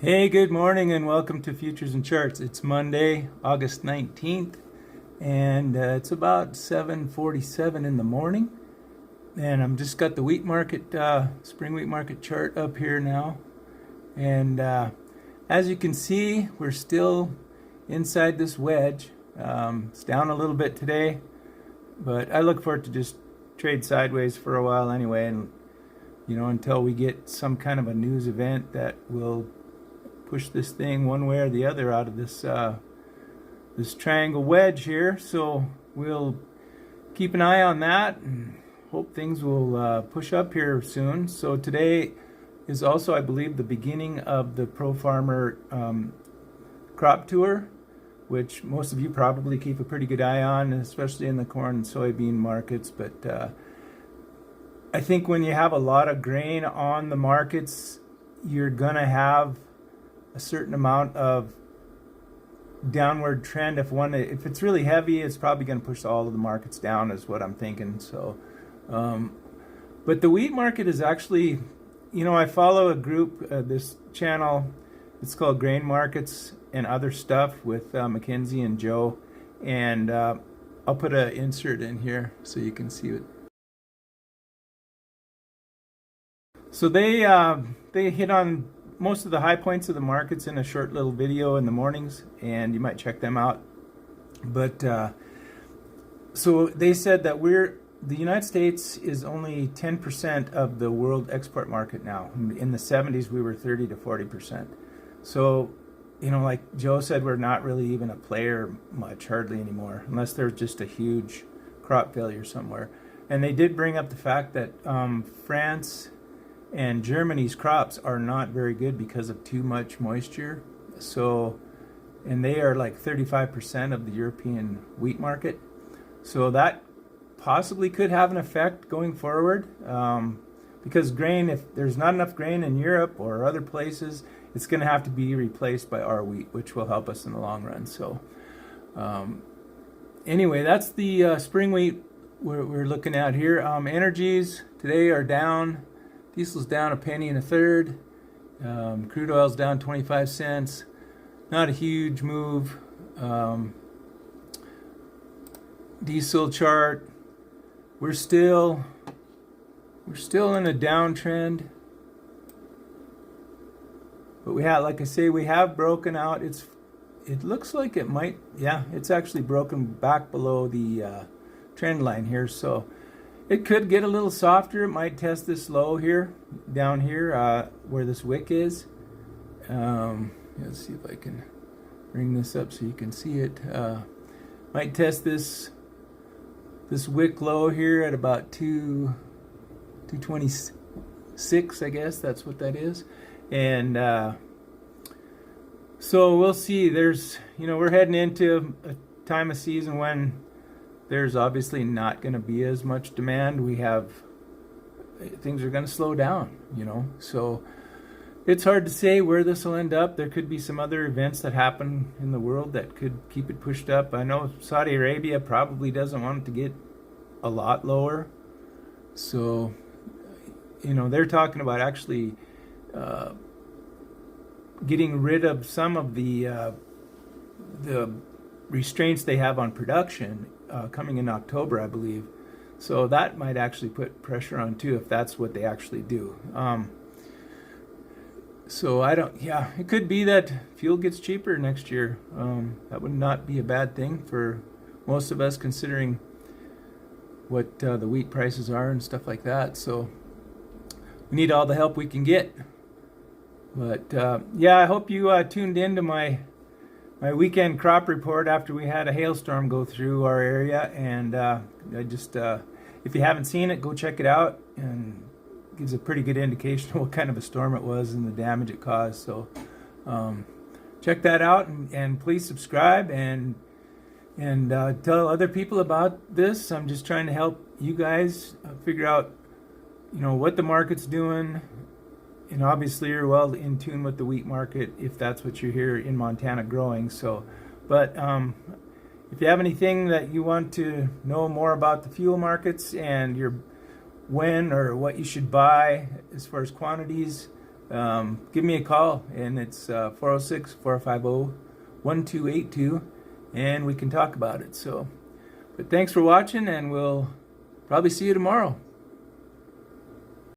Hey, good morning and welcome to Futures and Charts. It's Monday, August 19th, and it's about 7:47 in the morning. And I'm just got the wheat market, spring wheat market chart up here now. And as you can see, we're still inside this wedge. It's down a little bit today, but I look for it to just trade sideways for a while anyway, and until we get some kind of a news event that will push this thing one way or the other out of this this triangle wedge here. So we'll keep an eye on that and hope things will push up here soon. So today is also, I believe, the beginning of the Pro Farmer crop tour, which most of you probably keep a pretty good eye on, especially in the corn and soybean markets. But I think when you have a lot of grain on the markets, you're gonna have a certain amount of downward trend. If it's really heavy, it's probably going to push all of the markets down, is what I'm thinking. So, but the wheat market is actually, I follow a group, this channel. It's called Grain Markets and Other Stuff with Mackenzie and Joe, and I'll put an insert in here so you can see it. So they hit on most of the high points of the markets in a short little video in the mornings, and you might check them out. But so they said that the United States is only 10% of the world export market now. In the 70s, we were 30 to 40%. So, like Joe said, we're not really even a player much, hardly anymore, unless there's just a huge crop failure somewhere. And they did bring up the fact that France and Germany's crops are not very good because of too much moisture. So, and they are like 35% of the European wheat market. So that possibly could have an effect going forward, because grain, if there's not enough grain in Europe or other places, it's going to have to be replaced by our wheat, which will help us in the long run. So anyway, that's the spring wheat we're looking at here. Energies today are down. Diesel's down a penny and a third. Crude oil's down 25 cents. Not a huge move. Diesel chart. We're still in a downtrend. But we have, like I say, we have broken out. It looks like it might, yeah, it's actually broken back below the trend line here. So it could get a little softer. It might test this low here, down here, where this wick is. Let's see if I can bring this up so you can see it. Might test this wick low here at about 226, I guess that's what that is. And so we'll see. There's, we're heading into a time of season when there's obviously not going to be as much demand. Things are going to slow down, so it's hard to say where this will end up. There could be some other events that happen in the world that could keep it pushed up. I know Saudi Arabia probably doesn't want it to get a lot lower, so they're talking about actually getting rid of some of the restraints they have on production coming in October, I believe. So that might actually put pressure on too, if that's what they actually do. So it could be that fuel gets cheaper next year. That would not be a bad thing for most of us, considering what the wheat prices are and stuff like that. So we need all the help we can get. But I hope you tuned into my weekend crop report after we had a hailstorm go through our area, and if you haven't seen it, go check it out, and it gives a pretty good indication of what kind of a storm it was and the damage it caused. So check that out, and please subscribe and tell other people about this. I'm just trying to help you guys figure out what the market's doing. And obviously you're well in tune with the wheat market if that's what you're here in Montana growing. So, but if you have anything that you want to know more about the fuel markets and when or what you should buy as far as quantities, give me a call, and it's 406-450-1282, and we can talk about it. So, but thanks for watching, and we'll probably see you tomorrow.